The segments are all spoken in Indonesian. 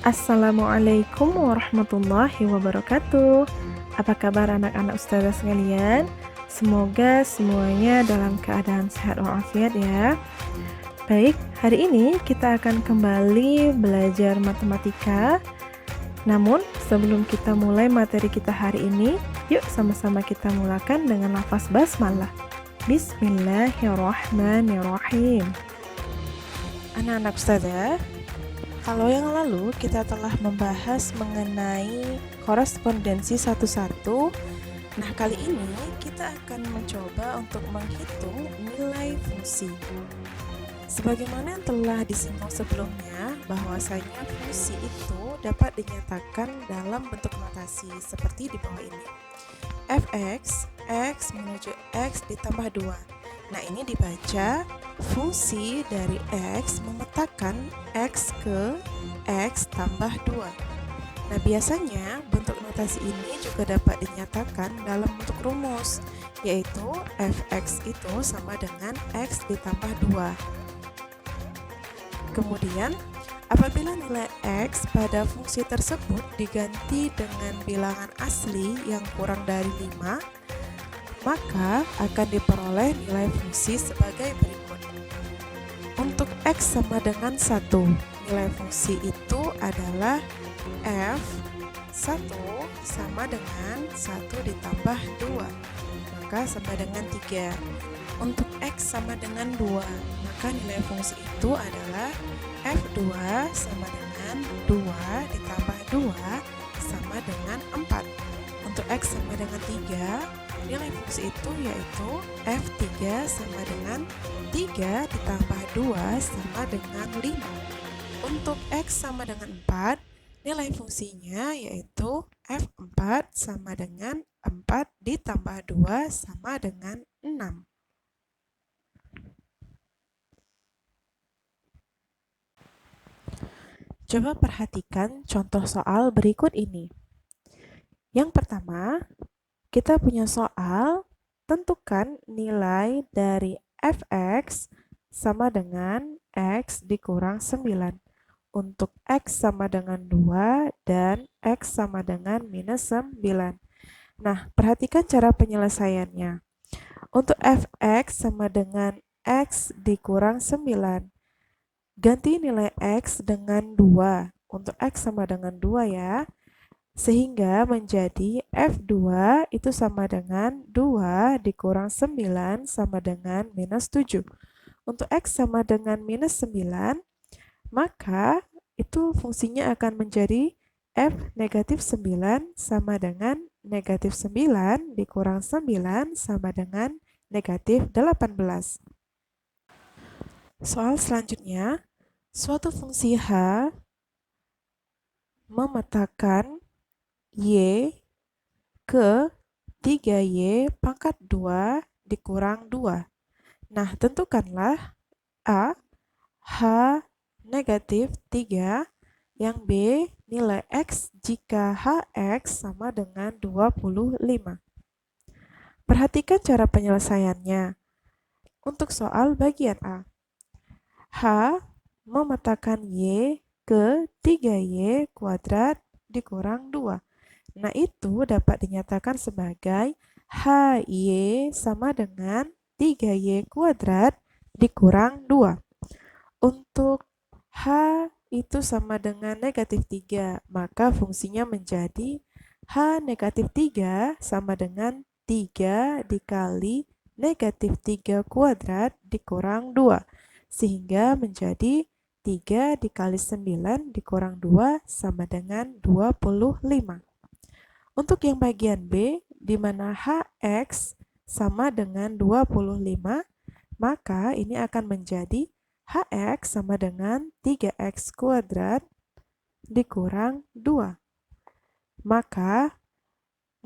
Assalamualaikum warahmatullahi wabarakatuh. Apa kabar anak-anak ustazah sekalian? Semoga semuanya dalam keadaan sehat walafiat ya. Baik, hari ini kita akan kembali belajar matematika. Namun, sebelum kita mulai materi kita hari ini, yuk sama-sama kita mulakan dengan lafaz basmalah. Bismillahirrahmanirrahim. Anak-anak ustazah, kalau yang lalu kita telah membahas mengenai korespondensi satu-satu. Nah, kali ini kita akan mencoba untuk menghitung nilai fungsi. Sebagaimana yang telah disinggung sebelumnya, bahwasanya fungsi itu dapat dinyatakan dalam bentuk notasi seperti di bawah ini. Fx, x menuju x ditambah 2. Nah, ini dibaca fungsi dari x memetakan x ke x tambah 2. Nah, biasanya bentuk notasi ini juga dapat dinyatakan dalam bentuk rumus, yaitu fx itu sama dengan x ditambah 2. Kemudian, apabila nilai x pada fungsi tersebut diganti dengan bilangan asli yang kurang dari 5, maka akan diperoleh nilai fungsi sebagai berikut. Untuk x sama dengan 1, nilai fungsi itu adalah f1 sama dengan 1 ditambah 2, maka sama dengan 3. Untuk x sama dengan 2, maka nilai fungsi itu adalah f2 sama dengan 2 ditambah 2 sama dengan 4. Untuk x sama dengan 3, nilai fungsi itu yaitu f3 sama dengan 3 ditambah 2 sama dengan 5. Untuk x sama dengan 4, nilai fungsinya yaitu f4 sama dengan 4 ditambah 2 sama dengan 6. Coba perhatikan contoh soal berikut ini. Yang pertama, kita punya soal, tentukan nilai dari fx sama dengan x dikurang 9 untuk x sama dengan 2 dan x sama dengan minus 9. Nah, perhatikan cara penyelesaiannya. Untuk fx sama dengan x dikurang 9, ganti nilai x dengan 2 untuk x sama dengan 2 ya. Sehingga menjadi F2 itu sama dengan 2 dikurang 9 sama dengan minus 7. Untuk X sama dengan minus 9, maka itu fungsinya akan menjadi F negatif 9 sama dengan negatif 9 dikurang 9 sama dengan negatif 18. Soal selanjutnya, suatu fungsi H memetakan Y ke 3Y pangkat 2 dikurang 2. Nah, tentukanlah A, H negatif 3, yang B, nilai X jika HX sama dengan 25. Perhatikan cara penyelesaiannya. Untuk soal bagian A, H memetakan Y ke 3Y kuadrat dikurang 2. Nah, itu dapat dinyatakan sebagai HY sama dengan 3Y kuadrat dikurang 2. Untuk H itu sama dengan negatif 3, maka fungsinya menjadi H negatif 3 sama dengan 3 dikali negatif 3 kuadrat dikurang 2, sehingga menjadi 3 dikali 9 dikurang 2 sama dengan 25. Untuk yang bagian B, di mana HX sama dengan 25, maka ini akan menjadi HX sama dengan 3X kuadrat dikurang 2. Maka,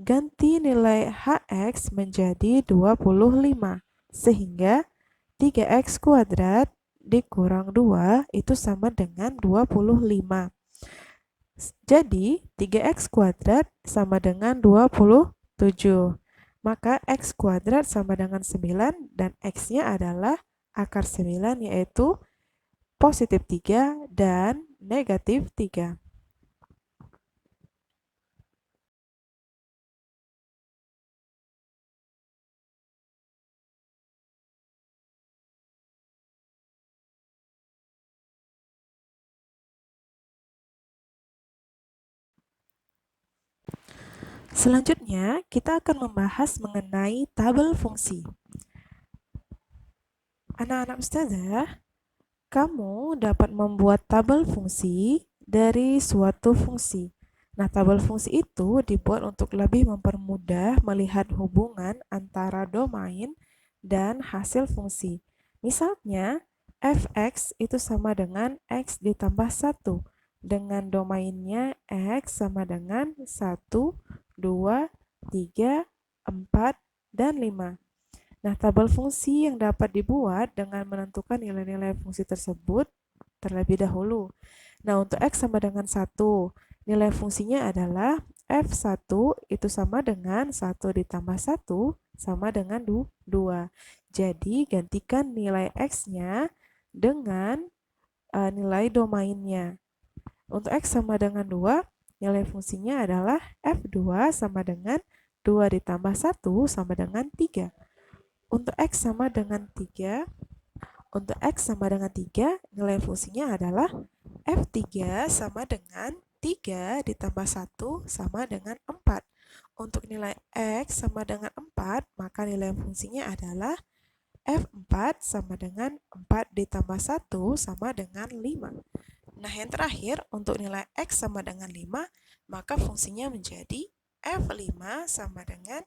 ganti nilai HX menjadi 25, sehingga 3X kuadrat dikurang 2 itu sama dengan 25. Jadi, 3x kuadrat sama dengan 27. Maka x kuadrat sama dengan 9 dan x-nya adalah akar 9 yaitu positif 3 dan negatif 3. Selanjutnya, kita akan membahas mengenai tabel fungsi. Anak-anak ustazah, kamu dapat membuat tabel fungsi dari suatu fungsi. Nah, tabel fungsi itu dibuat untuk lebih mempermudah melihat hubungan antara domain dan hasil fungsi. Misalnya, fx itu sama dengan x ditambah 1, dengan domainnya x sama dengan 1, 2, 3, 4, dan 5. Nah, tabel fungsi yang dapat dibuat dengan menentukan nilai-nilai fungsi tersebut terlebih dahulu. Nah, untuk x sama dengan 1, nilai fungsinya adalah f1 itu sama dengan 1 ditambah 1 sama dengan 2. Jadi, gantikan nilai x-nya dengan nilai domainnya. Untuk x sama dengan 2, nilai fungsinya adalah f2 sama dengan 2 ditambah 1 sama dengan 3. Untuk X sama dengan 3, nilai fungsinya adalah F3 sama dengan 3 ditambah 1 sama dengan 4. Untuk nilai X sama dengan 4, maka nilai fungsinya adalah F4 sama dengan 4 ditambah 1 sama dengan 5. Nah, yang terakhir, untuk nilai X sama dengan 5, maka fungsinya menjadi F5 sama dengan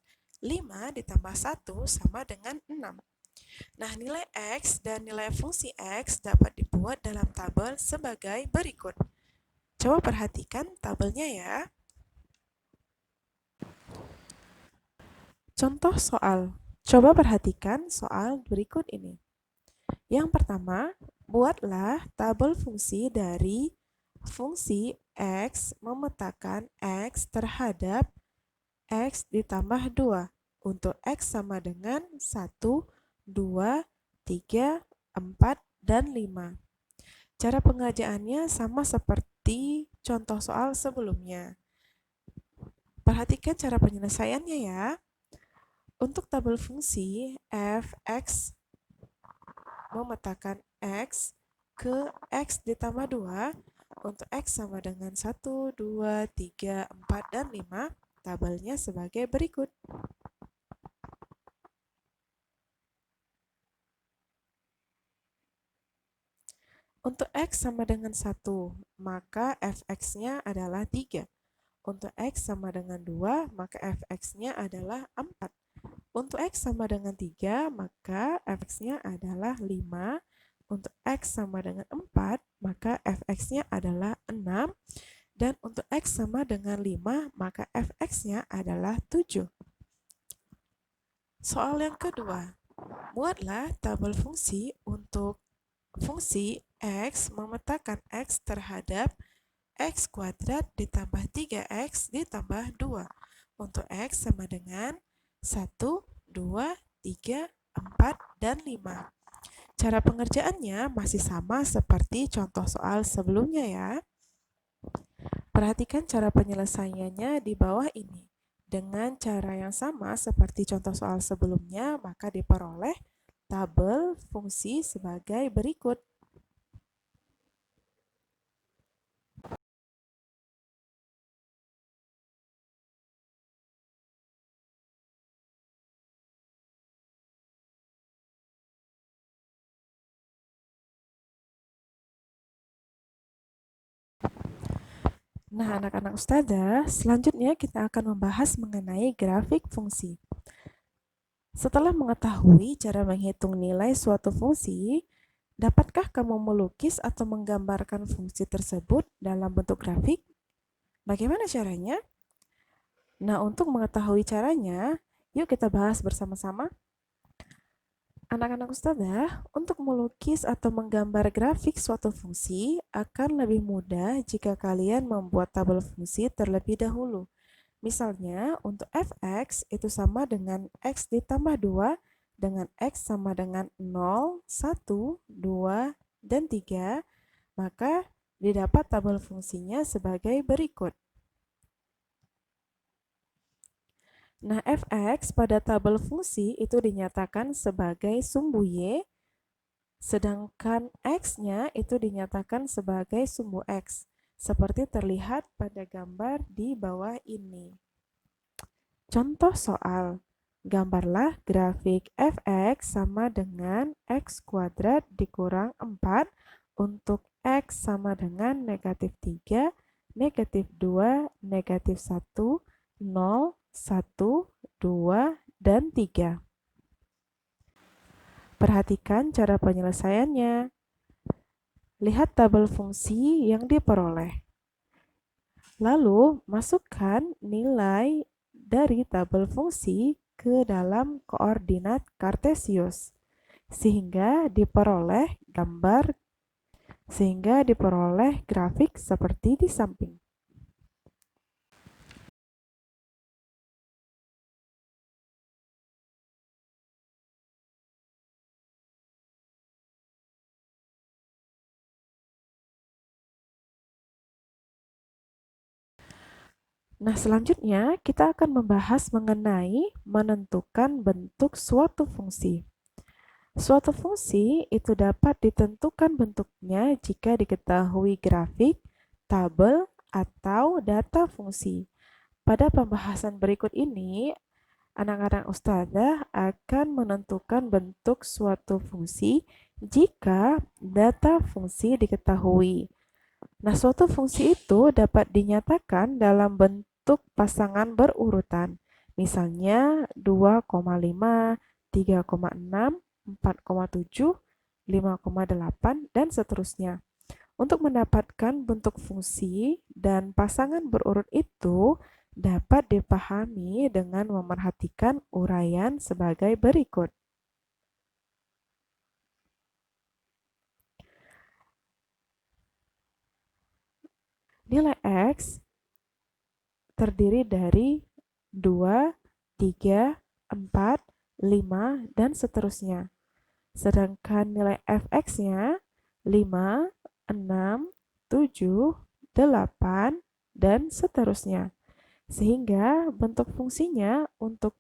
5 ditambah 1 sama dengan 6. Nah, nilai X dan nilai fungsi X dapat dibuat dalam tabel sebagai berikut. Coba perhatikan tabelnya ya. Contoh soal. Coba perhatikan soal berikut ini. Yang pertama, buatlah tabel fungsi dari fungsi X memetakan X terhadap X ditambah 2 untuk X sama dengan 1, 2, 3, 4, dan 5. Cara pengerjaannya sama seperti contoh soal sebelumnya. Perhatikan cara penyelesaiannya ya. Untuk tabel fungsi f(x) memetakan X ke X ditambah 2 untuk X sama dengan 1, 2, 3, 4, dan 5, tabelnya sebagai berikut. Untuk X sama dengan 1, maka fx-nya adalah 3. Untuk X sama dengan 2, maka fx-nya adalah 4. Untuk X sama dengan 3, maka fx-nya adalah 5. Untuk X sama dengan 4, maka fx-nya adalah 6. Dan untuk X sama dengan 5, maka fx-nya adalah 7. Soal yang kedua, buatlah tabel fungsi untuk fungsi X memetakan X terhadap X kuadrat ditambah 3X ditambah 2 untuk X sama dengan 1, 2, 3, 4, dan 5. Cara pengerjaannya masih sama seperti contoh soal sebelumnya ya. Perhatikan cara penyelesaiannya di bawah ini. Dengan cara yang sama seperti contoh soal sebelumnya, maka diperoleh tabel fungsi sebagai berikut. Nah, anak-anak ustazah, selanjutnya kita akan membahas mengenai grafik fungsi. Setelah mengetahui cara menghitung nilai suatu fungsi, dapatkah kamu melukis atau menggambarkan fungsi tersebut dalam bentuk grafik? Bagaimana caranya? Nah, untuk mengetahui caranya, yuk kita bahas bersama-sama. Anak-anak ustazah, untuk melukis atau menggambar grafik suatu fungsi akan lebih mudah jika kalian membuat tabel fungsi terlebih dahulu. Misalnya, untuk fx itu sama dengan x ditambah 2 dengan x sama dengan 0, 1, 2, dan 3, maka didapat tabel fungsinya sebagai berikut. Nah, fx pada tabel fungsi itu dinyatakan sebagai sumbu y, sedangkan x-nya itu dinyatakan sebagai sumbu x, seperti terlihat pada gambar di bawah ini. Contoh soal, gambarlah grafik fx sama dengan x kuadrat dikurang 4 untuk x sama dengan negatif 3, negatif 2, negatif 1, 0, 1, 2, dan 3. Perhatikan cara penyelesaiannya. Lihat tabel fungsi yang diperoleh. Lalu, masukkan nilai dari tabel fungsi ke dalam koordinat Kartesius sehingga diperoleh grafik seperti di samping. Nah, selanjutnya kita akan membahas mengenai menentukan bentuk suatu fungsi. Suatu fungsi itu dapat ditentukan bentuknya jika diketahui grafik, tabel, atau data fungsi. Pada pembahasan berikut ini, anak-anak ustazah akan menentukan bentuk suatu fungsi jika data fungsi diketahui. Nah, suatu fungsi itu dapat dinyatakan dalam bentuk pasangan berurutan. Misalnya 2,5, 3,6, 4,7, 5,8, dan seterusnya. Untuk mendapatkan bentuk fungsi dan pasangan berurut itu dapat dipahami dengan memerhatikan uraian sebagai berikut. Nilai X terdiri dari 2, 3, 4, 5, dan seterusnya. Sedangkan nilai fx-nya 5, 6, 7, 8, dan seterusnya. Sehingga bentuk fungsinya untuk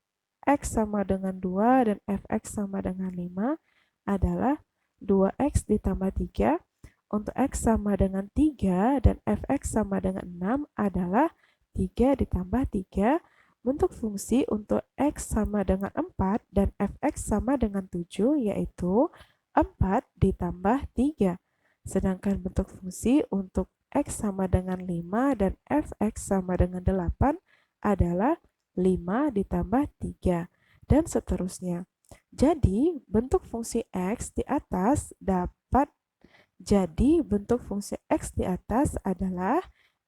x sama dengan 2 dan fx sama dengan 5 adalah 2x ditambah 3. Untuk x sama dengan 3 dan fx sama dengan 6 adalah 3 ditambah 3. Bentuk fungsi untuk x sama dengan 4 dan fx sama dengan 7 yaitu 4 ditambah 3. Sedangkan bentuk fungsi untuk x sama dengan 5 dan fx sama dengan 8 adalah 5 ditambah 3 dan seterusnya. Jadi, bentuk fungsi x di atas adalah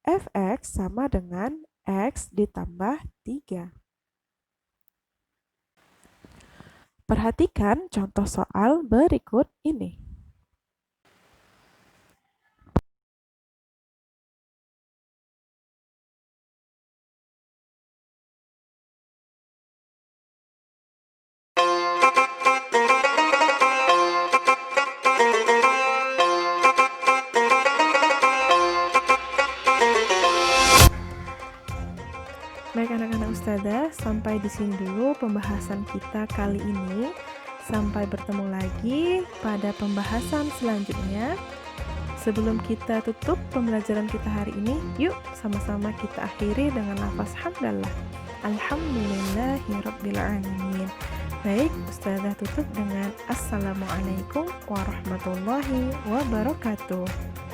fx sama dengan x ditambah 3. Perhatikan contoh soal berikut ini. Baik anak-anak ustazah, sampai di sini dulu pembahasan kita kali ini. Sampai bertemu lagi pada pembahasan selanjutnya. Sebelum kita tutup pembelajaran kita hari ini, yuk sama-sama kita akhiri dengan lafaz hamdalah. Alhamdulillahirrabbilalamin. Baik, ustazah tutup dengan Assalamualaikum warahmatullahi wabarakatuh.